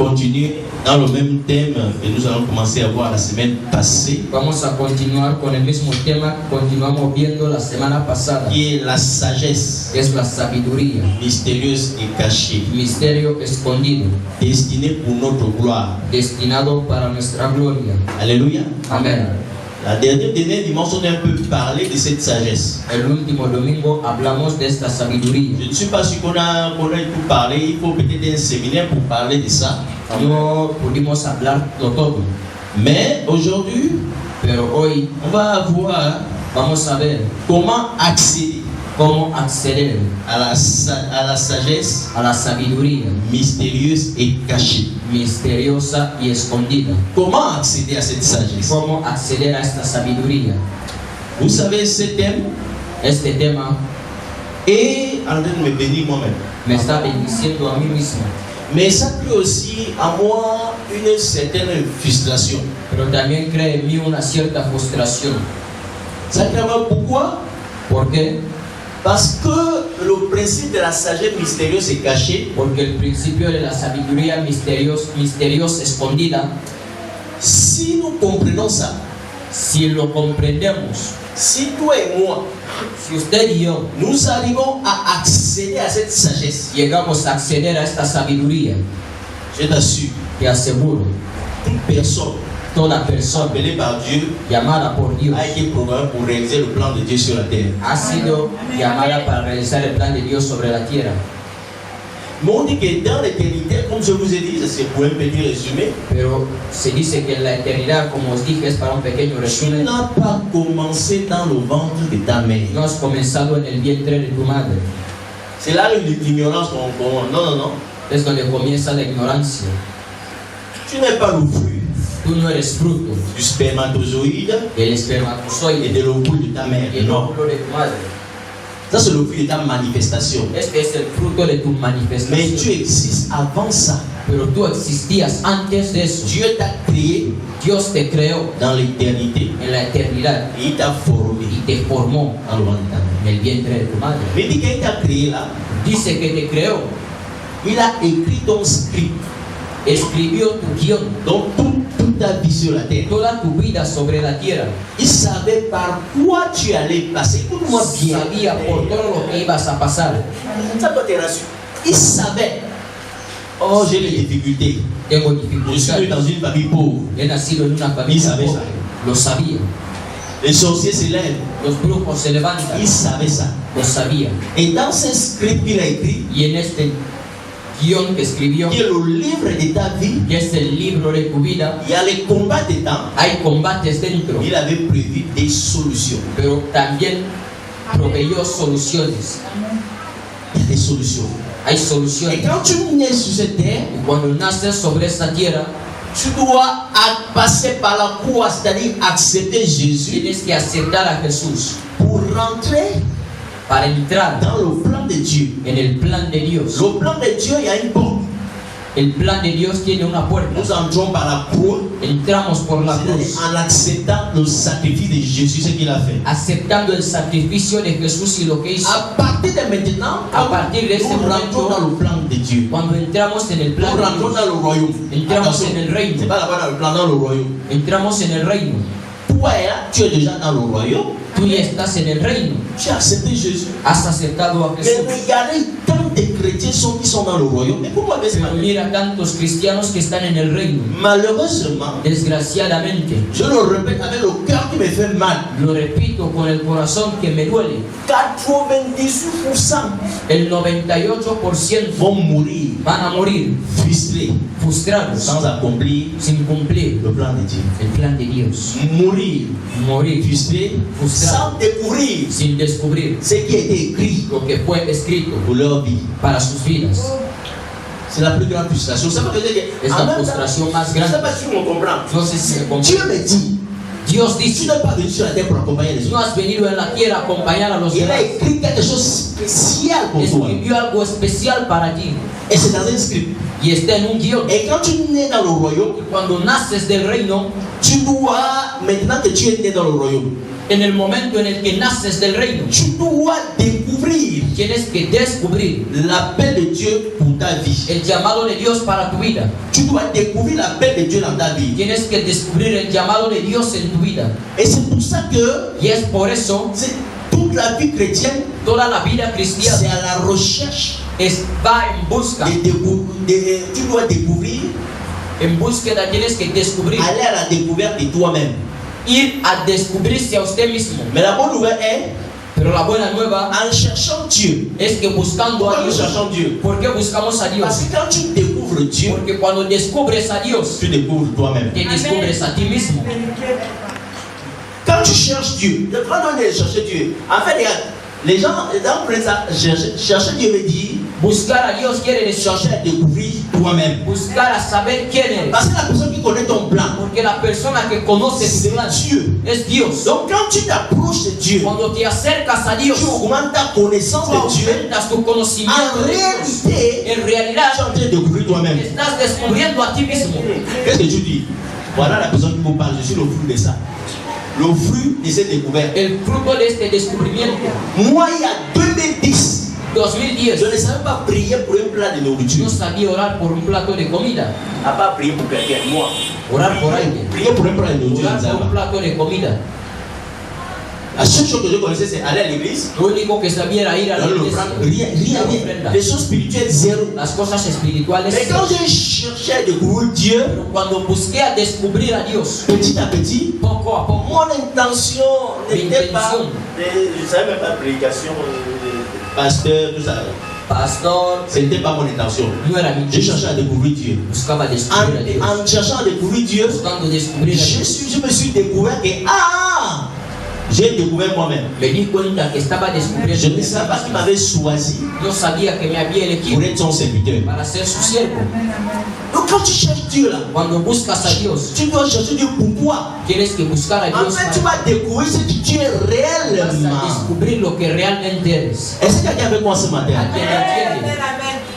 continuer dans le même thème que nous allons commencer à voir la semaine passée. Vamos a continuar con el mismo tema que continuamos viendo la semana pasada. Qui est la sagesse. Es la sabiduría. Mystérieuse et cachée. Misterio escondido. Destinée pour notre gloire. Destinado para nuestra gloria. Alléluia. Amen. La dernière dimanche, on a un peu parlé de cette sagesse. El último domingo hablamos de esta sabiduría. Je ne suis pas sûr qu'on a tout parlé. Il faut peut-être un séminaire pour parler de ça. No pudimos hablar de todo. Mais aujourd'hui, pero hoy on va voir, vamos a ver comment accéder a la sagesse, a la sabiduría mystérieuse et cachée. Misteriosa y escondida. Comment accéder à cette sagesse? ¿Cómo acceder a esta sabiduría? Vous savez ce thème? Este tema est en train de me bénir moi-même. Me está bendiciendo a mí mismo. Mais ça crée aussi à moi une certaine frustration. Pero también crea en mí una cierta frustración. Ça crée à moi pourquoi? ¿Por qué? Parce que le principe de la sagesse mystérieuse est caché. Porque el principio de la sabiduría misteriosa escondida. Si nous comprenons ça, si lo comprendemos, si toi et moi, si usted y yo, nous arrivons à accéder à cette sagesse, llegamos a acceder a esta sabiduría, je t'assure, te aseguro, toute personne, toda persona appelée par Dieu, llamada por Dios, a été programmée pour réaliser le plan de Dieu sur la terre. Ha sido llamada para realizar el plan de Dios sobre la tierra. Mais on dit que dans l'éternité, comme je vous ai dit, c'est pour un petit résumé. Pero se dice que en la eternidad, como os dije, es para un pequeño resumen. Tu n'as pas commencé dans le ventre de ta mère. No has comenzado en el vientre de tu madre. C'est là l'ignorance qu'on... Non. Es donde comienza la ignorancia. Tu n'es pas le fruit. Tú no eres fruto du spermatozoïde del espermatozoide et de l'ovule de ta mère. y el óvulo de tu madre. Ça, c'est le fruit de ta manifestation. Este es el fruto de tu manifestación. Mais tu existes avant ça. Pero tú existías antes de eso. Dieu t'a créé. Dios te creó dans l'éternité. En la eternidad. Et il t'a formé. Y te formó dans le ventre de ta mère. En el vientre de tu madre. Mais dit qu'il t'a créé là. Dice que te creó. Il a écrit ton script. Escribió tu guión. Donc toute ta vie sur la terre. Toda tu vida sobre la tierra. Il savait par quoi tu allais passer. Écoute-moi bien. Sabía por todo lo que ibas a pasar. Ça doit te rassurer. Il savait. Oh, j'ai des difficultés. Tengo Je suis né dans une famille pauvre. He nacido en una familia pobre. Lo sabía. Les sorciers se lèvent. Los brujos se levantan. Il savait ça. Lo sabía. Et dans ce script qu'il a écrit, y en este guión que escribió, qui est le livre de ta vie, que es el libro de tu vida, il y a les combats dedans. Hay combates dentro. Il avait prévu des solutions. Pero también proveyó soluciones. Il y a des solutions. Hay soluciones. Et quand tu nais sur cette terre, y cuando naces sobre esta tierra, tu dois passer par la croix, c'est-à-dire accepter Jésus. Tienes que aceptar a Jesús pour rentrer para entrar dans le plan de Dieu. En el plan de Dios. Le plan de Dieu, il y a une porte. El plan de Dios tiene una puerta. Nous entrons par la croix. Entramos por la cruz. En acceptant le sacrifice de Jésus, ce qu'il a fait. Aceptando el sacrificio de Jesús y lo que hizo. À partir de maintenant, a partir de ese momento, dans le plan de Dieu. Cuando entramos en el plan de Dios, dans le royaume. Entramos en el reino. C'est pas là-bas dans le plan, dans le royaume. Entramos en el reino. Toi, tu es déjà dans le royaume. Tú ya estás en el reino. Tu as accepté Jésus. Has aceptado a Jesús. Mais regardez, tant de chrétiens qui sont dans le royaume. Mais pourquoi mira tantos cristianos que están en el reino. Malheureusement, desgraciadamente, je le répète avec le cœur qui me fait mal. Lo repito con el corazón que me duele. 98%. El 98% vont mourir. Van a morir. Frustrados. Sans accomplir. Sin cumplir. Le plan de Dieu. El plan de Dios. Morir. Frustrés. Sans découvrir. Sin descubrir. Ce qui a été écrit. Lo que fue escrito. Pour leur vie. Para sus vidas. C'est la plus grande frustration. Es la frustración más grande. No sé si me comprende. Dieu me dit. Dios dice, tu n'es pas venu sur la terre pour accompagner les autres. No has venido en la tierra a acompañar a los demás. Il a écrit quelque chose spécial pour toi. Escribió algo especial para ti. Et c'est dans un script. Y está en un guión. Et quand tu nais dans le royaume, cuando naces del reino, tu dois, maintenant que tu es né dans le royaume, en el momento en el que naces del reino, tu dois découvrir Tienes que descubrir l'appel de Dieu pour ta vie. el llamado de Dios para tu vida. Tu dois découvrir l'appel de Dieu dans ta vie. Tienes que descubrir el llamado de Dios en tu vida. Et c'est pour ça que Y es por eso toute la vie chrétienne, toda la vida c'est cristiana à la recherche va en busca. tu dois découvrir, En búsqueda tienes que descubrir. aller à la découverte de toi-même. Ir a descubrirse a usted mismo. Mais la bonne nouvelle est, Pero la buena nueva en cherchant Dieu, es que buscando a pourquoi nous Dios. cherchons Dieu? ¿Por qué buscamos a Dios? Parce que quand tu découvres Dieu, Porque cuando descubres a Dios, tu découvres toi-même. te descubres a ti mismo. Quand tu cherches Dieu, le grand nom de chercher Dieu. En fait, regarde, les gens prennent ça, chercher Dieu veut dire Buscar a Dios quiere decir chercher à découvrir toi-même. buscar a saber quién eres. Parce que la personne qui connaît ton plan, Porque la persona que conoce tu c'est plan Dieu. es Dios. Donc quand tu t'approches de Dieu, Cuando te acercas a Dios, tu augmentes ta connaissance tú de Dieu. aumentas tu conocimiento En de Dios. réalité, En tu realidad, es en train de découvrir toi-même. estás descubriendo a ti mismo. Qu'est-ce que tu dis? Voilà la personne qui vous parle, je suis le fruit de ça. Le fruit de cette découverte. El fruto de este descubrimiento. Moi, il y a 2010, 2010, je ne savais pas prier pour un plat de nourriture. no sabía orar por un plato de comida. À pas prier pour quelqu'un, moi. Orar por alguien. Prier pour un plat de nourriture, je Orar ne savais por un pas. plato de comida. La seule chose que je connaissais, c'est aller à l'église. Lo único que sabía era ir a la Donner iglesia. l'offrande. Rien. Ofrenda. Les choses spirituelles, zéro. Las cosas espirituales. Mais quand j'ai cherché à découvrir Dieu, Pero cuando busqué a descubrir a Dios, petit à petit, poco a poco, mon intention n'était pas. Intention. Je ne savais même pas prédication, pasteur, tout ça. pastor, Ce n'était pas mon intention. no era mi J'ai cherché à découvrir Dieu. buscaba descubrir a Dios. En cherchant à découvrir Dieu, Buscando descubrir a Dios, je me suis découvert que j'ai découvert moi-même. me di cuenta que estaba descubriendo. Je ne savais pas qu'il m'avait choisi Yo sabía que me había pour elegido être son serviteur. para ser su siervo. Donc quand tu cherches Dieu là, Cuando buscas a Dios, tu dois chercher Dieu pourquoi? tienes que buscar a En Dios fait, tu para vas découvrir ce que tu es vas a réellement. descubrir lo que realmente eres. Est-ce que quelqu'un est avec moi ce matin? ¿Alguien entiende?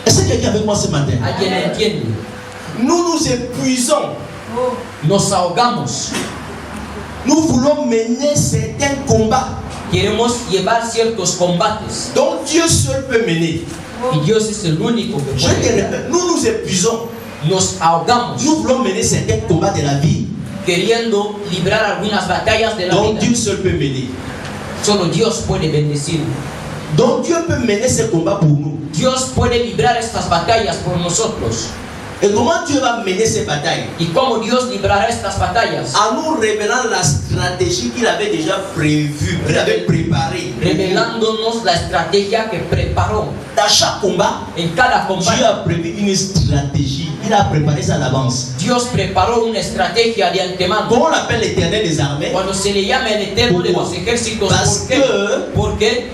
Est-ce que quelqu'un est avec moi ce matin? ¿Alguien entiende? Nous nous épuisons. Nos ahogamos. Nous voulons mener certains combats Queremos llevar ciertos combates dont Dieu seul peut mener. y Dios es el único que Je te puede. répète, nous nous épuisons. Nos ahogamos Nous voulons mener certains combats de la vie queriendo librar algunas batallas de la dont vida. Dieu seul peut mener. Solo Dios puede bendecir. Donc Dieu peut mener ces combats pour nous. Dios puede librar estas batallas por nosotros. Et comment Dieu va mener ces batailles? ¿Y cómo Dios librará estas batallas? En nous révélant la stratégie qu'il avait déjà prévue, qu'il avait préparée. Revelándonos la estrategia que preparó. Dans chaque combat, En cada Dieu combate, a prévu une stratégie. Il a préparé ça à l'avance. Dios preparó una estrategia de antemano. Comment on l'appelle l'Éternel des armées? Cuando se le llama el Eterno de los ejércitos, ¿por qué?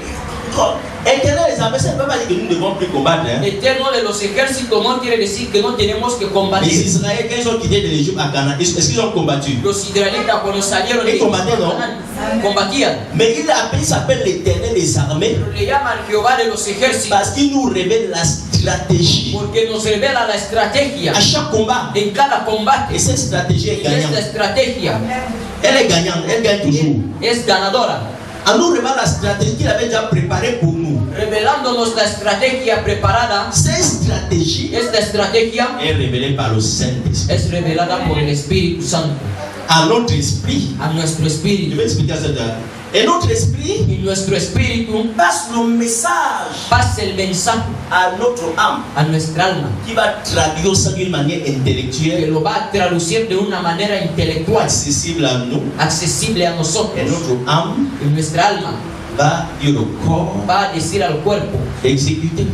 Porque Éternel des armées, ça ne veut pas dire que nous ne devons plus combattre. Hein? Eterno de los ejércitos no quiere decir que no tenemos que Les combatir. Israéliens, quand ils ont quitté de l'Égypte à Canaan, est-ce qu'ils ont combattu? Los israelitas cuando salieron de Y combatían, ¿no? combatían. Mais il s'appelle l'Éternel des armées Pero le llaman Jehová de los ejércitos parce qu'il nous révèle la stratégie porque nos revela la estrategia à chaque combat. en cada combate. Et cette stratégie est Y esta gagnante. estrategia Elle est gagnante, elle gagne toujours. es ganadora, En nous révélant la stratégie qu'il avait déjà préparée pour nous. revelándonos la estrategia preparada. Cette stratégie Esta estrategia est révélée par le Saint-Esprit. es revelada por el Espíritu Santo À notre esprit, a nuestro je espíritu. vais expliquer ça. Et notre esprit Y nuestro espíritu passe le message pasa el mensaje à notre âme a nuestra alma, qui va traduire ça d'une manière que intellectuelle, lo va a traducir de una manera intelectual, accessible à nous. accesible a Et nosotros. notre âme Y nuestra alma va dire au corps va a decir al cuerpo d'exécuter.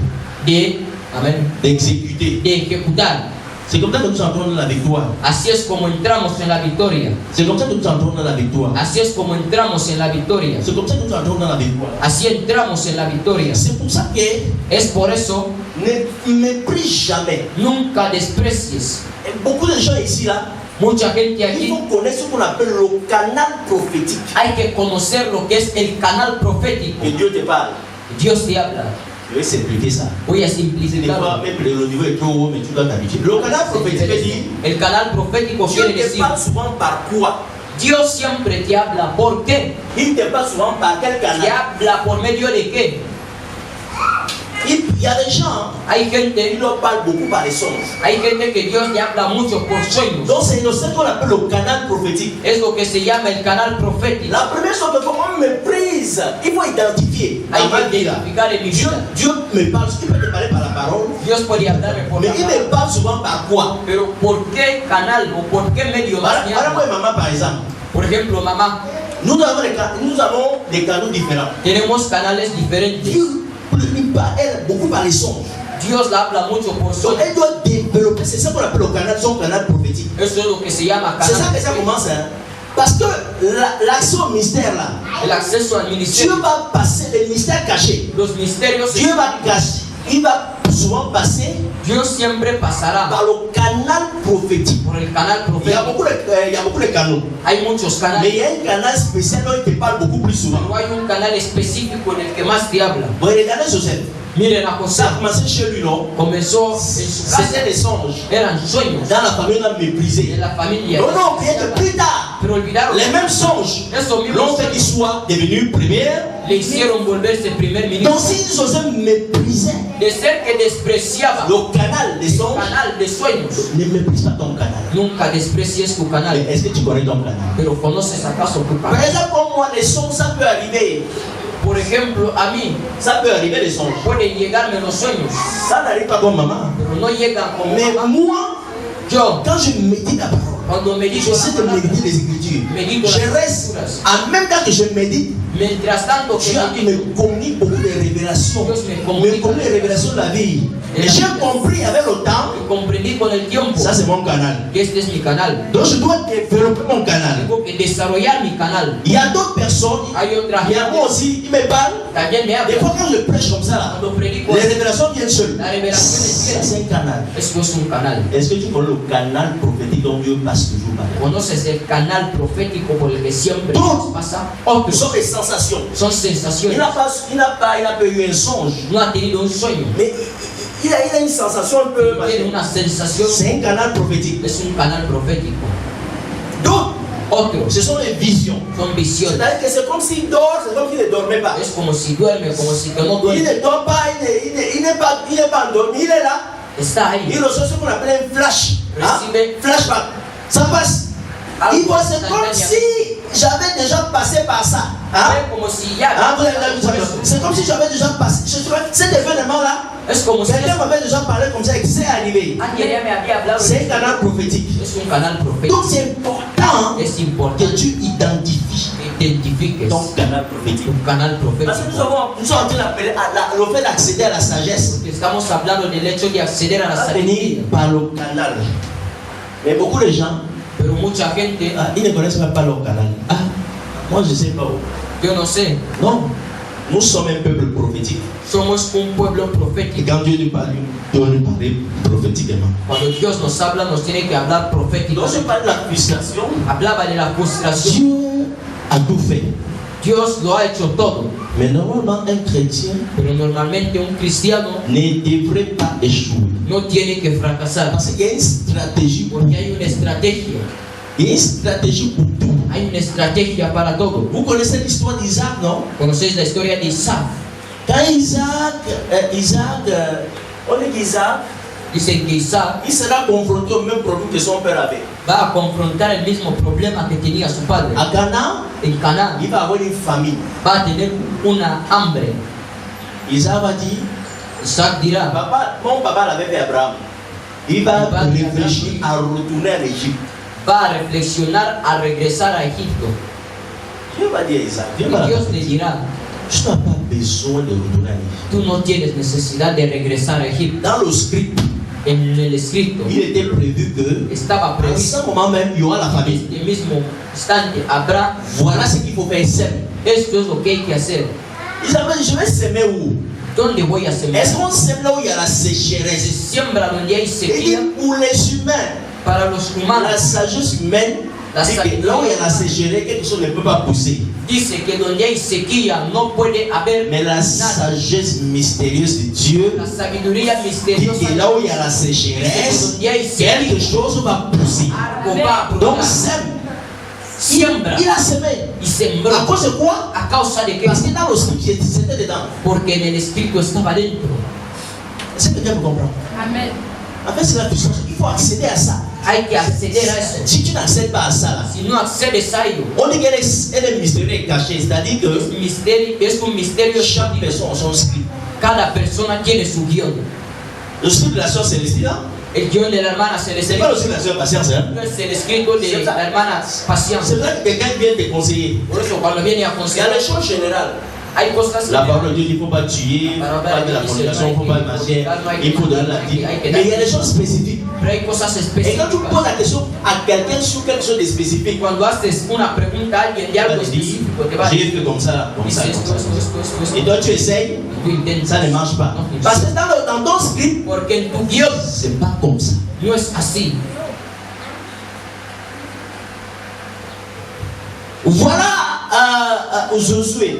de ejecutar. C'est comme ça que nous entrons dans la victoire. Así es como entramos en la victoria. C'est comme ça que nous entrons dans la victoire. Así es como entramos en la victoria. C'est comme ça que nous entrons dans la victoire. Así entramos en la victoria. C'est pour ça que Es por eso, ne méprise jamais. nunca desprecies. Et beaucoup de gens ici là, Mucha gente il aquí, faut connaître ce qu'on appelle le canal prophétique. hay que conocer lo que es el canal profético. Que Dieu te parle. Dios te habla. Je vais simplifier ça. Voy a C'est des fois, simplificarlo. même le niveau est trop haut, mais tu dois t'habituer. Le canal prophétique veut dire, El canal profético Dieu quiere te decir, parle souvent par quoi? Dios siempre te habla. ¿Por qué? Il ne te parle souvent par quel Te canal? habla por medio de qué? y a des gens, Hay gente, ils leur parlent beaucoup par les songes. hay gente que Dios le habla mucho por sueños. Donc c'est ce qu'on appelle le canal prophétique. Es lo que se llama el canal profético. La première chose que on méprise, il faut identifier. Hay Dans ma que vie, là, identificar en mi Dieu, vida. Dieu me parle, il peut te parler par la parole, Dios puede hablarme por mais la il palabra. me parle souvent par quoi? Pero ¿por qué canal o por qué medio más me Voilà moi et habla? maman par exemple. Por ejemplo, mamá, Nous avons des canaux différents. tenemos canales diferentes. Dieu lui parle beaucoup par les songes. Dios la habla mucho por Donc sueños. elle doit développer, c'est ça qu'on appelle le canal, son canal prophétique. Eso es lo que se llama C'est ça canal que ça profético. commence. Hein? Parce que l'action mystère là, El acceso al Dieu ministerio, va passer les mystères cachés. los misterios, Dieu va cacher, il va souvent passer Dios siempre pasará par le canal prophétique. por el canal Il y a profético. beaucoup de canaux. Hay muchos Mais il y canales, a un canal spécial dont il te parle beaucoup plus souvent. pero hay un canal específico en el que más te habla. Vous regardez Joseph. Miren a José, Ça a commencé chez lui, non? comenzó en su C'était casa, des songes. eran sueños Dans la famille, on a méprisé. de la familia. Non, non, bien que plus tard, Pero olvidaron, les mêmes songes esos l'ont mismos fait qu'il sueños soit devenu premier. le hicieron volverse primer Donc ministro. si Joseph méprisait De ser que despreciaba le canal des el songes, canal de sueños, ne méprise pas ton canal. nunca desprecies tu Mais canal. est-ce que tu connais ton canal? Pero ¿conoces acaso tu Par canal? exemple, comme moi, les songes, ça peut arriver. Por ejemplo, a mí Ça peut arriver les songes. pueden llegarme los sueños, Ça n'arrive pas comme maman. pero no llegan como Mais mamá. moi, Yo, quand je médite la parole, cuando medito j'essaie la de palabra, méditer les Écritures. medito Je las reste, escrituras. en même temps que je médite, Mientras tanto que Dieu medito, me communique beaucoup de révélations. Dios me Me comunica. communique les révélations de la vie. Et j'ai compris avec le temps, Y comprendí con el tiempo ça c'est mon canal. que este es mi canal. Donc je dois développer mon canal. Tengo que desarrollar mi canal. Il y a d'autres personnes, Hay otra il y a gente moi aussi, ils me parlent. también me Des habla. fois quand je prêche comme ça, là, Cuando predico, les révélations viennent seules. la revelación Ça es c'est un canal. Esto es un canal. Est-ce que tu connais le canal prophétique dont Dieu passe toujours par là? ¿Conoces el canal profético por el que siempre Todos. pasa? Ce Otros sont des sensations. son Il sensaciones. n'a pas eu un songe. No ha tenido un sueño, Mais il a une sensation un peu. tiene una sensación. C'est un canal prophétique. Es un canal profético. D'autres, Otros ce sont les visions. son visiones. C'est-à-dire que c'est comme s'il dort, c'est comme s'il ne dormait pas. Es como si duerme, como si que no Il duerme. ne dort pas, il n'est pas endormi, il est là. Está ahí. Il reçoit ce qu'on appelle un flash. Hein? Recibe Flashback. Ça passe. algo Il voit, c'est comme instantáneamente. si j'avais déjà passé par ça. Hein? Ve como si ya. Hein, vous avez vu ça? C'est comme si j'avais déjà passé. Cet événement-là, Es como si quelqu'un m'avait déjà parlé comme ça et que c'est arrivé. alguien ya me había hablado. C'est un canal prophétique. Es un canal profético. Donc c'est important Es que importante tu identifies que identifiques ton canal prophétique. tu canal Parce que nous profético. sommes en train d'appeler le fait d'accéder à la sagesse. Porque estamos hablando del hecho de acceder a la Ça venir sabiduría. par le canal. Mais beaucoup de gens, Pero mucha gente, ils ne connaissent même pas leur canal. Ah, moi je ne sais pas où. yo no sé, Non, nous sommes un peuple prophétique. somos un pueblo Et profético. quand Dieu nous parle, il doit nous parler prophétiquement. Cuando Dios nos habla, nos tiene que hablar Donc je proféticamente. parle de la frustration. Hablaba de la frustración. Dieu a tout fait. Dios lo ha hecho todo. Mais normalement, un chrétien Pero normalmente un cristiano ne devrait pas échouer. no tiene que fracasar. Parce qu'il y a une stratégie pour Porque hay una estrategia. Il y a une stratégie pour tout. Hay una estrategia para todo. Vous connaissez l'histoire d'Isaac, non? ¿Conocéis la historia de Isaac? Quand on dit qu'Isaac, Dicen que Isaac il sera confronté au même problème que son père avait. va a confrontar el mismo problema que tenía su padre. À Cana, En Canaán il va avoir une famine. va a tener una hambre. Isaac va dire, Isaac dirá, mon papa l'avait fait Abraham. Il va réfléchir à retourner à l'Égypte. va a reflexionar a regresar a Egipto. Dieu va dire à Isaac, Dieu va Y Dios dire, le dirá, tu n'as pas besoin de retourner à l'Égypte. tú no tienes necesidad de regresar a Egipto. Dans le script, En el escrito il était prévu que estaba à previsto ce moment même, il y aura la famine. en el mismo instante habrá. Voilà ce qu'il faut faire. Sème. Esto es lo que hay que hacer. Isaac va dire, je vais s'aimer où? ¿Dónde voy a sembrar? Est-ce qu'on sème là où il y a la Se sécheresse? siembra donde hay Il dit sequía. pour les humains, Para los la humanos sagesse humaine, dit que là où il y a la sécheresse, quelque chose ne peut pas pousser. dice que donde hay sequía no puede haber Mais la nada. sagesse mystérieuse de Dieu La sabiduría dit misteriosa que là où il y a la dice que sécheresse, donde hay quelque sequía chose va pousser. algo va a Donc brotar. sème. Siembra Il a semé. y sembró. À cause de quoi? ¿A causa de qué? Parce que dans le script, c'était dedans. Porque en el espíritu estaba dentro. quelqu'un me comprend? Amen. En fait, c'est la puissance. Il faut accéder à ça. Hay que acceder a eso. Si tu n'accèdes pas à ça, là, Si no accedes a ello, on dit qu'elle est mystérieuse, cachée. C'est-à-dire que es un misterio. chaque personne a son script. Cada persona tiene su guión. Le script de la soeur Célestina, El guión de la hermana c'est Celestina pas le script de la soeur Patience. Hein? no es el escrito de la hermana Paciencia. C'est vrai que quelqu'un vient te conseiller. Por eso cuando viene a Il y a aconsejar, les choses générales. hay cosas La que parole de Dieu dit qu'il ne faut pas tuer, il ne faut pas de la fornication, il ne faut pas de machin, il faut donner la vie. Mais il y a des choses spécifiques. pero hay cosas Et quand específicas. tu poses la question à quelqu'un sur quelque chose de spécifique, Cuando haces una pregunta a alguien de il algo va te dire, específico, te va a j'ai decir, fait comme ça, comme ça, dice comme esto, ça. esto. Et toi tu essayes, Tú intentas. ça ne marche pas. No Parce funciona. que dans ton script, Porque en tu guión c'est pas comme ça. no es así. Voilà Josué.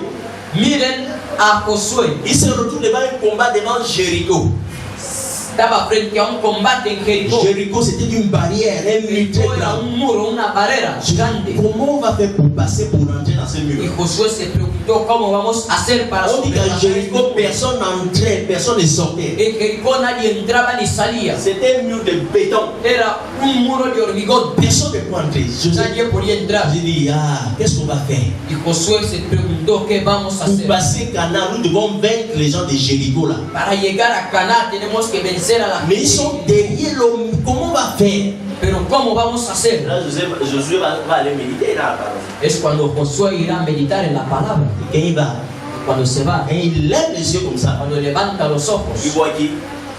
Miren a Josué. Il se retrouve devant un combat devant Jéricho. Estaba frente a un combate en Jericó. Jéricho c'était une barrière, un mur très Jericó era grand. un muro, una barrera grande. Comment on va faire pour passer pour rentrer dans ce Y mur? Josué se preguntó cómo vamos a hacer para On dit qu'à sobrepasar Jéricho, esto. personne n'entrait, personne ne sortait. En Jericó nadie entraba ni salía. C'était un mur de béton. Era un muro de hormigón. Personne ne pouvait entrer. Nadie podía entrar. J'ai dit, qu'est-ce qu'on va faire? Y Josué se preguntó qué vamos a Pour hacer. passer Canaan, nous devons vaincre les gens de Jéricho là. Para llegar a Canaán tenemos que vencer a la Mais ils sont derrière l'homme. Comment on va faire? Pero ¿cómo vamos a hacer? Là, Josué va aller méditer là. Es cuando Josué irá a meditar en la palabra. Quand il va, Cuando se va, quand il lève les yeux comme ça, cuando levanta los il ojos, voit qui?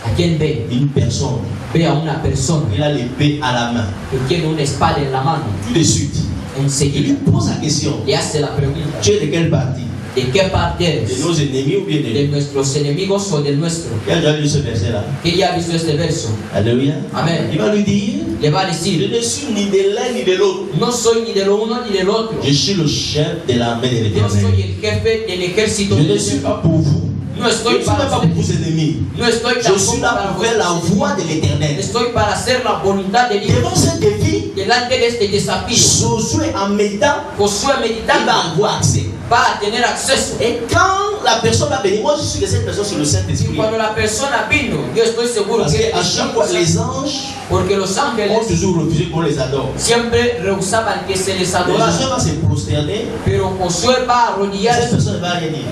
¿a quién ve? Une personne. Ve a una persona Il a l'épée à la main. que tiene una espada en la mano. Tout de suite. Il lui Enseguida pose la question. le hace la pregunta: Tu es de quelle partie? ¿de qué parte De eres? nos ennemis ou bien de ¿De nuestros enemigos o del nuestro? Il a déjà lu ce verset là. ¿Quién ya ha visto este verso? Alléluia. Amen. Il va lui dire, Le va a je decir: ne suis ni de l'un ni de l'autre. no soy ni de lo uno ni del otro. Je suis le chef de l'armée de Yo soy l'Éternel. el jefe del ejército Je de ne suis Dios. pas pour vous. No Je estoy ne suis même para pas pour vos ennemis. no estoy Je suis tampoco là para pour faire la vosotros. voix de l'Éternel. Estoy para hacer la voluntad de Dios. Devant ce défi, Delante de este desafío, Josué en méditant, Josué il meditando va avoir accès. va a tener acceso. Et quand la personne va venir, moi je suis que cette personne sur le Y Saint-Esprit. cuando la persona vino, yo estoy seguro Parce que qu'à chaque fois, les anges porque los ont ángeles toujours refusé qu'on les adore. siempre rehusaban que se les Mais adorara. Josué va se prosterner, Pero Josué va a cette arrodillarse personne ne va rien dire.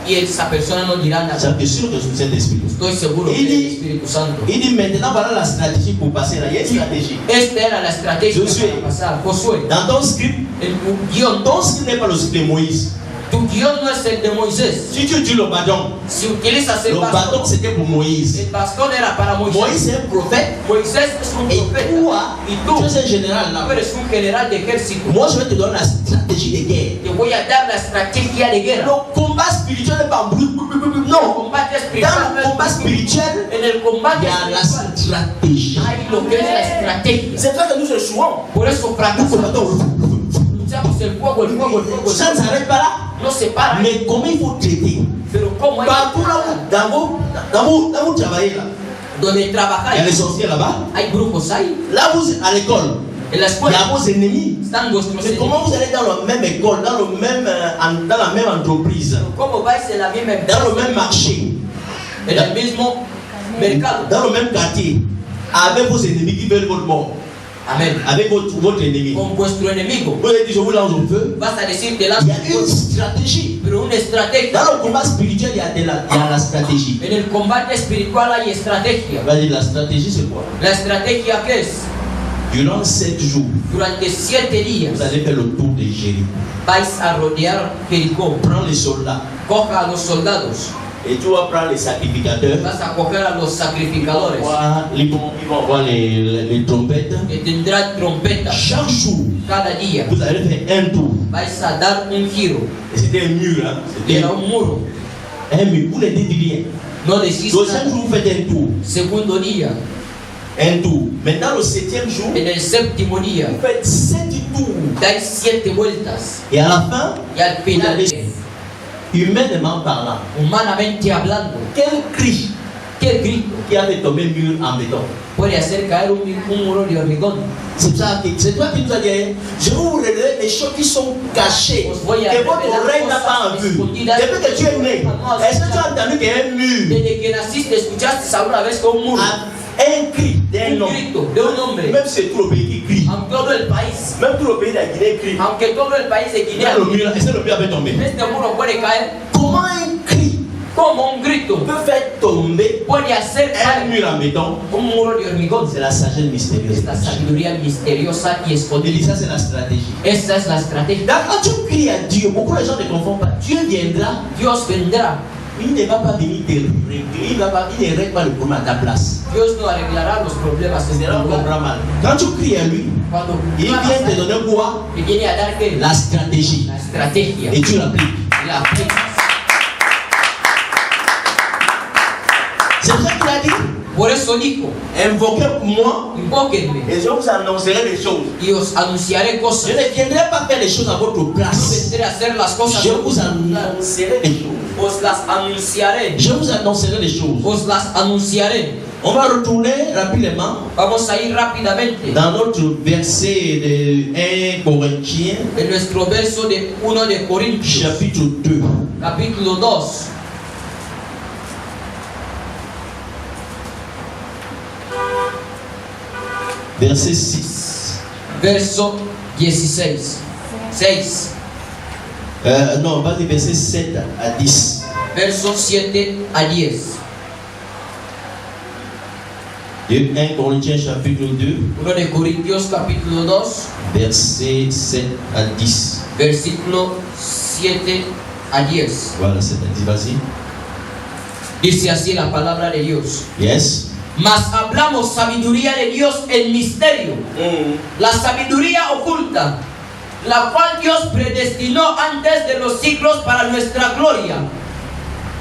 y esa persona no dirá nada. C'est sûr que c'est le Saint-Esprit. Estoy seguro que Il es el dit- Espíritu Santo. Il dit maintenant voilà la stratégie pour passer là. Il y a une stratégie. Esta era la estrategia Josué. para pasar. Josué, Dans ton script, en tu guión, ton script n'est pas le script de Moïse. tu guión no es el de Moisés. Si tu utilises le bâton, Si utilizas el le bâton bastón, c'était pour Moïse. el bastón era para Moisés. Moïse c'est un prophète Moisés es un et profeta. toi, Y tu tú, es un général tú là. eres un general de ejército. Moi je vais te donner la stratégie de guerre. Te voy a dar la estrategia de guerra. Le combat spirituel n'est pas en bruit. El Non. combate espiritual Dans no le es combat spirituel, en el il combate y a la espiritual stratégie. hay lo que es la estrategia. C'est vrai que nous échouons. Por eso Nous fracasamos. combattons. Luchamos el fuego, el fuego, el fuego. Ça ne s'arrête pas là. No se para. Mais comment il faut traiter? Pero cómo hay Partout là où, dans vous travaillez là, donde il y a les trabajáis, sorciers là-bas. hay brujos ahí. Là vous à l'école, En la il y a escuela vos ennemis. están vuestros Mais enemigos. comment vous allez dans la même école, dans la même entreprise, ¿Cómo vais en la misma dans le empresa, même marché, en el mismo mercado? dans le même quartier, avec vos ennemis qui veulent votre mort, Amén. avec votre ennemi? Con vuestro enemigo. Vous allez dire je vous lance au feu. Vas a decir te Il y lanzo a une stratégie. pero una estrategia. Dans le combat spirituel, il y a la stratégie. En el combate espiritual hay estrategia. Vas-y, la stratégie c'est quoi? La estrategia que es, Durant 7 jours, durante 7 días vous allez faire le tour de Jéricho. vais a rodear Jericó. Prends les soldats Coja a los soldados, et tu vas prendre les sacrificateurs. vas a coger a los sacrificadores Ils vont avoir les trompettes. que tendrán trompetas. Chaque jour, Cada día vous allez faire un tour. vais a dar un giro. Et c'était un mur, hein? C'était Era un muro. un mur. Vous ne dites rien. No decís Le 5 nada. jour, vous faites un tour. Segundo día, Un tour. Maintenant, le 7e jour, en el séptimo día, vous faites 7 tours. dais 7 vueltas. Et à la fin, Y al final, humainement parlant, humanamente hablando, quel cri, ¿qué cualquier grito qui a fait tomber un mur en béton. puede hacer caer un muro de hormigón. C'est toi qui nous as dit, je vais vous révéler les choses qui sont cachées, que votre oreille n'a pas vu. Depuis que tu es né, est-ce que tu as entendu qu'il y a un mur? Desde que naciste, escuchaste alguna vez que un muro, Un cri d'un homme. grito de un hombre, Même si c'est tout le pays qui crie. en todo el país, Même tout le pays de la Guinée crie. aunque todo el país de Guinea, Le mur, est-ce que le mur avait tombé? este muro puede caer Comment un cri como un grito peut faire tomber puede hacer un caer mur en béton? un muro de hormigón. C'est la sagesse mystérieuse. Es la sabiduría misteriosa y Et escondida. ça, c'est la stratégie. Esa es la estrategia. Donc, quand tu cries à Dieu, beaucoup de gens ne confondent pas. Dieu viendra, Dios vendrá. il ne va pas venir te régler, il ne règle pas le problème à ta place. Dios no arreglará los problemas en C'est tu là qu'on lugar. comprend mal. Quand tu cries à lui, Cuando il vient clamas te a él, donner quoi? te viene a dar que La stratégie. la estrategia Et tu l'appliques. y la aplicas. C'est ça qu'il a dit. Por eso dijo, Invoquez-moi invóquenme et je vous annoncerai des choses. y os anunciaré Je cosas. ne viendrai pas faire les choses à votre No place. vendré a hacer las cosas, Je vous annoncerai des choses. os las anunciaré. Je vous annoncerai des choses. Os las anunciaré. On va retourner rapidement Vamos a ir rápidamente dans notre verset de 1 Corinthiens, en nuestro verso de 1 de Corintios, chapitre 2. capítulo 2. Verset 6. Verso 16. 6. Non, on va dire verset 7 à 10. Verso 7 a 10. De 1 Corinthiens chapitre 2, 1 de Corintios capítulo 2, verset 7 à 10. versículo 7 a 10. Voilà, 7 à 10, vas-y. Dice así la palabra de Dios. Yes. Mas hablamos sabiduría de Dios en misterio, la sabiduría oculta, la cual Dios predestinó antes de los siglos para nuestra gloria,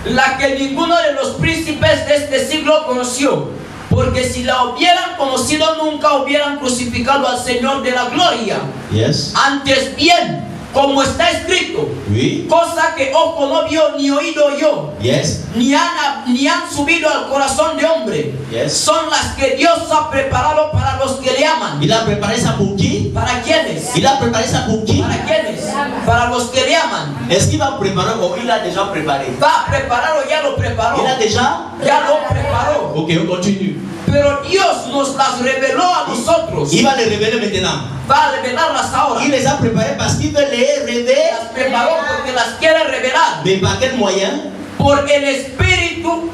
la que ninguno de los príncipes de este siglo conoció, porque si la hubieran conocido nunca hubieran crucificado al Señor de la gloria. Yes. Antes bien, como está escrito, Oui. cosa que ojo no vio ni oído yo, Yes. ni han subido al corazón de hombre, Yes. son las que Dios ha preparado para los que le aman. Il a préparé ça pour qui? ¿Para quiénes? Il a préparé ça pour qui? ¿Para quiénes? Para los que le aman. Est-ce qu'il va préparer ou il a déjà préparé? Va a preparar o ya lo preparó. Il a déjà? Ya lo preparó. Ok, on continue. Pero Dios nos las reveló a nosotros. Il va les révéler maintenant. Va a revelarlas ahora. Il les a préparés parce qu'il veut les révéler. Las preparó porque las quiere revelar. Mais par quel moyen? Por el Espíritu.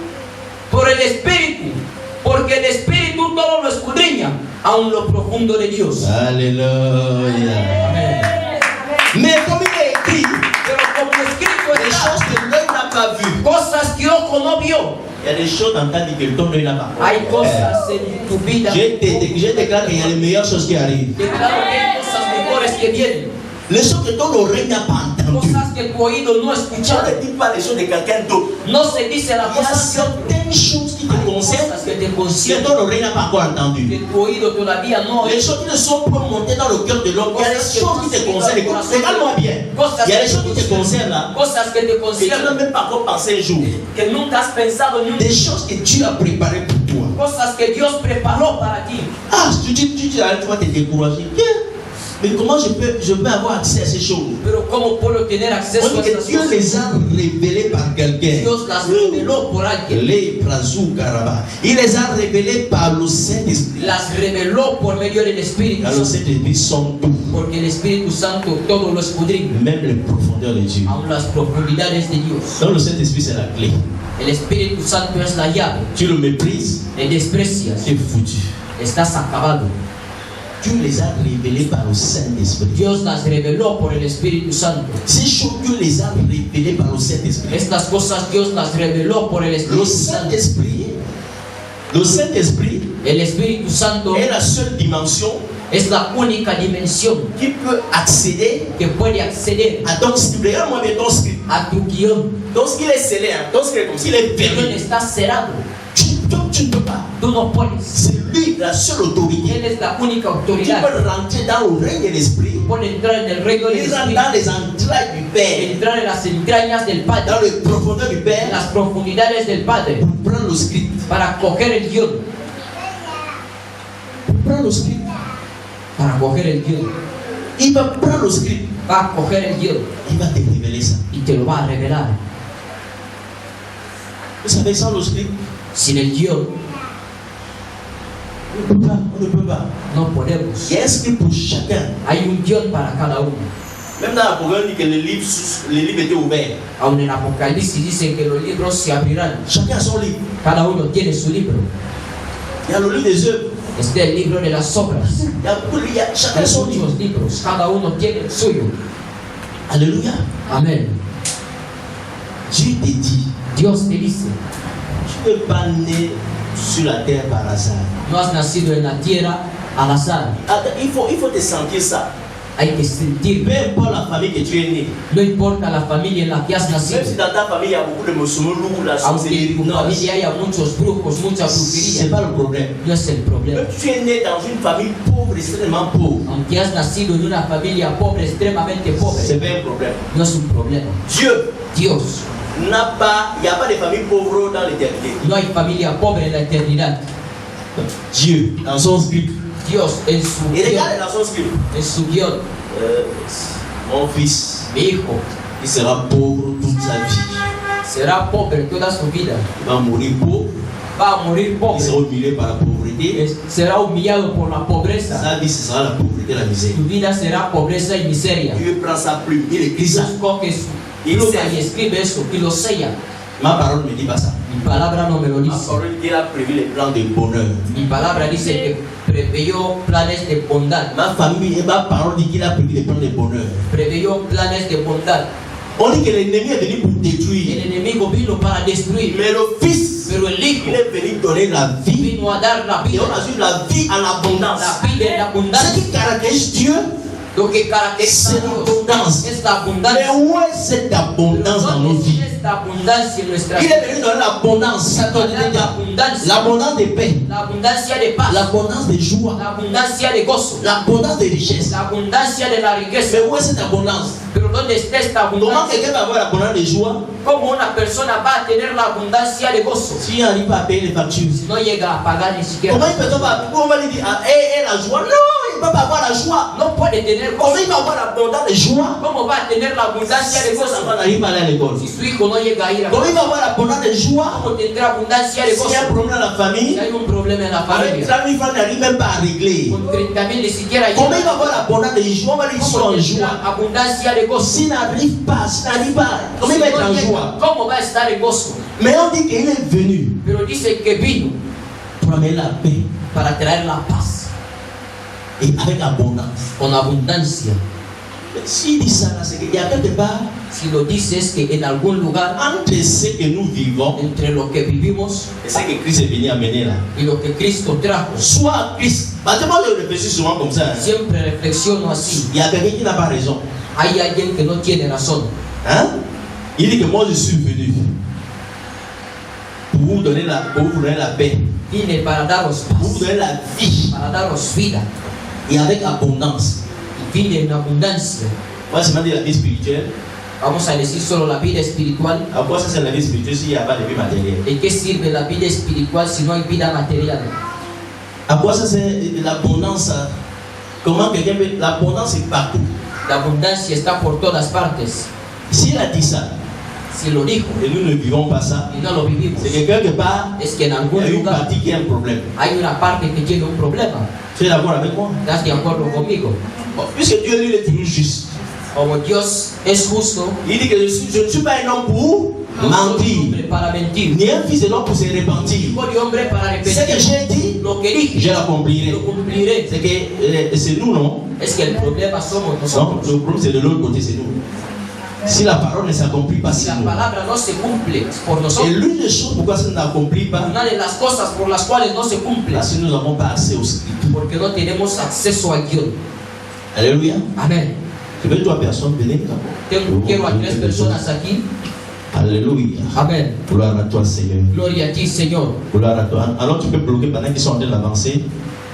Por el Espíritu. Porque el Espíritu todo lo escudriña, aun lo profundo de Dios. Alléluia. Amén. Mais comme il est écrit, Pero como escrito des está, choses que l'œil n'a pas vues. cosas que ojo no vio. Il y a des choses dans ta vie que ton œil n'a pas vues. Hay cosas en tu vida. Je déclare qu'il y a les meilleures choses qui arrivent. Declaro que hay cosas mejores que vienen. Les choses que ton oreille n'a pas entendues. Cosas que tu oído no On escuchado. ne dit pas les choses de quelqu'un d'autre. No se dice la Il y a cosa de otro. certaines choses qui te concernent Cosas que te que conciernen, ton oreille n'a pas encore que entendues. tu oído todavía no Les oído. choses qui ne sont pas montées dans le cœur de l'homme. Il y a des choses qui te concernent. Écoute, regarde-moi bien. Il y a des choses qui te concernent là. Cosas que te Que tu n'as conciernen, même pas encore pensé un jour. que nunca has pensado ni un Des choses que Dieu a préparées pour toi. cosas que Dios preparó para ti. Ah, tu vas te décourager. Mais comment je peux avoir accès à ces choses? Pero ¿cómo puedo tener acceso On a dit que esas Dieu cosas? les a révélées par quelqu'un. Dios las reveló por alguien. Les Brazou Karaba. Il les a révélées par le Saint-Esprit. Las reveló por medio del Espíritu Car le Santo. Saint-Esprit sont tout, Porque el Espíritu Santo todo lo escudriña, même les profondeurs de Dieu. aun las profundidades de Dios. Donc le Saint-Esprit c'est la clé. El Espíritu Santo es la llave. Tu le méprises, Le desprecias, tu es foutu. estás acabado. Dieu les a révélées par le Saint-Esprit. Dios las reveló por el Espíritu Santo. Ces choses, Dieu les a révélées par le Saint-Esprit. Estas cosas Dios las reveló por el Le Espíritu Santo. Saint-Esprit El Espíritu Santo est la seule dimension es la única dimensión qui peut accéder que puede acceder à ton script. Regarde-moi bien ton script. a tu guión. Ton script est scellé, hein? Ton script est comme s'il est El guión fermé. está cerrado. Tu ne peux pas. Tú no puedes. C'est lui la seule autorité Él es la única qui autoridad. peut rentrer dans le règne de l'esprit. Puede entrar en el reino del Il rentre Espíritu, dans les entrailles du Père, entrar en las entrañas del Padre, dans les profondeurs du en Père, las profundidades del Padre, pour prendre le script. para coger el guión. Prends le script. Para coger el guión. Il va prendre le script. Va a coger el guión. Il va te révéler ça. Y te lo va a revelar. Vous savez, sans le script, Sin el guión, on ne peut pas. no podemos. Il y a un script pour chacun. Hay un guión para cada uno. Même dans l'Apocalypse, on dit que les livres étaient ouverts. Aún en Apocalipsis dice que los libros se abrirán. Chacun a son livre. Cada uno tiene su libro. Il y a le livre des œuvres. Este es el libro de las obras. Il y a beaucoup de livres. Chacun a Hay son livre. muchos libros. Cada uno tiene el suyo. Alléluia. Amén. Dieu te dit, Dios te dice, tu ne peux pas né sur la terre par hasard. no has nacido en la tierra al azar. Attends, il faut te sentir ça. Hay que sentir. Peu importe la famille que tu es né. No importa la familia en la que has nacido. Même si dans ta famille il y a beaucoup de musulmans, la Aunque en tu non, familia haya muchos brujos, mucha c'est brujería, pas le problème. no es el problema. Même si tu es né dans une famille pauvre, extrêmement pauvre, Aunque has nacido en una familia pobre, extremadamente c'est pobre, pas un problème. no es un problema. Dieu Dios, n'a pas, il n'y a pas de famille pauvre dans l'éternité. no hay familia pobre en la eternidad. Dieu, dans son script. Dios en su Et guión, regarde dans son script. en su guión, Mon fils, mi hijo il sera pauvre toute sa vie. será pobre toda su vida, Il va mourir pauvre. va a morir Il pobre, sera humilié par la pauvreté. será humillado por la pobreza, Sa vie, ce sera la pauvreté, la misère. su vida será pobreza y miseria. Dieu prend sa plume, il écrit ça. Dios coge su pluma y escribe eso y lo sella. Ma parole ne me dit pas ça. Mi palabra no me lo Ma dice. parole dit qu'il a prévu les plans de bonheur. Mi palabra dice que preveyó planes de bondad. Ma famille et ma parole dit qu'il a prévu les plans de bonheur. Preveyó planes de bondad. On dit que l'ennemi est venu pour El détruire. enemigo vino para destruir, Mais le Fils, pero el Hijo il est venu donner la vie. vino a dar la Et vida, on a vu la vie en abondance. la vida en Ce abundancia. qui caractérise Dieu, Lo que caracteriza a c'est Dios l'abondance. es la Mais abundancia. où est cette abondance dans nos ¿Dónde vies? está esta abundancia en nuestra Il vida? est venu donner l'abondance. Ça doit La être abundancia, l'abondance de paix, la abundancia de paz, l'abondance de joie, la abundancia de gozo, l'abondance de richesse. la abundancia de la riqueza. Mais où est cette abondance? Pero ¿dónde está esta Comment abundancia? quelqu'un va avoir l'abondance de joie ¿Cómo una persona va a tener la abundancia de gozo s'il n'arrive pas à payer les factures? si no llega a pagar ni siquiera? Comment une personne va, on va lui dire, ah, et la joie? Non, il ne peut pas avoir la joie. No puede tener Comment gozo. il va avoir l'abondance de joie ¿Cómo va a tener la abundancia de si son gozo enfant n'arrive pas à aller à l'école? si su hijo no llega a ir a Comment il va avoir l'abondance de joie ¿Cómo tendrá abundancia de s'il y a un gozo problème dans la si famille? hay un problema en la Avec familia? 30 000 francs, n'arrive même pas à régler. Con 30,000 ni siquiera Comment il llega. va avoir l'abondance de joie? On va lui dire, sois ¿Cómo en tendrá joie. abundancia de gozo? S'il n'arrive pas, comment il va Si être no en llega, joie? ¿cómo va a estar en gozo? Mais on dit qu'il est venu Pero dice que vino pour amener la paix para traer la paz et avec abondance. con abundancia. S'il dit ça, là, c'est qu'il y a quelque part, Si lo dice es que en algún lugar entre ce que nous vivons entre lo que vivimos et ce que Christ est venu amener là, y lo que Cristo trajo, soit Christ. Parce que moi, je réfléchis souvent comme ça. Hein. siempre reflexiono así. Il y a quelqu'un qui n'a pas raison. Hay alguien que no tiene razón. Hein? Il dit que moi, je suis venu pour vous donner la paix, Vine para daros pour vous paz, donner la vie para daros vida. et avec abondance. Y vine en abundancia. Moi, c'est dire la vie spirituelle. Vamos a decir solo la vida espiritual. À quoi ça sert la vie spirituelle s'il n'y a pas de vie matérielle? ¿De qué sirve la vida espiritual si no hay vida material? À quoi ça sert l'abondance? Hein? Comment quelqu'un peut. L'abondance est partout. La abundancia está por todas partes. S'il a dit ça, Si lo dijo et nous ne vivons pas ça, y no lo vivimos, c'est que quelque part, es que en il y algún a une lugar partie qui a un problème. hay una parte que tiene un problema. Tu es d'accord avec moi? ¿Estás de acuerdo conmigo? Bon, puisque Dieu, lui, il est toujours juste. Como Dios es justo, Il dit que je ne suis pas un homme pour no soy un mentir, hombre para mentir, ni un fils de l'homme pour se repentir. hijo de hombre para Ce que arrepentir. j'ai dit, Lo que dije, je l'accomplirai. lo cumpliré. C'est que c'est nous, non? Es que el problema somos Donc, nosotros. le problème, c'est de l'autre côté, c'est nous. Si la parole ne s'accomplit pas, Si c'est la nous. palabra no se cumple por Et nosotros, l'une des choses pourquoi ça ne s'accomplit pas, una de las cosas por las cuales no se cumple, parce que nous n'avons pas accès au script. porque no tenemos acceso al guión. Alléluia. Amén. Je veux trois personnes venir. Quiero a 3 personas aquí. Alléluia. Amén. Gloire à toi, Seigneur. Gloria a ti, Señor. Gloire à toi. Alors tu peux bloquer pendant qu'ils sont en train d'avancer.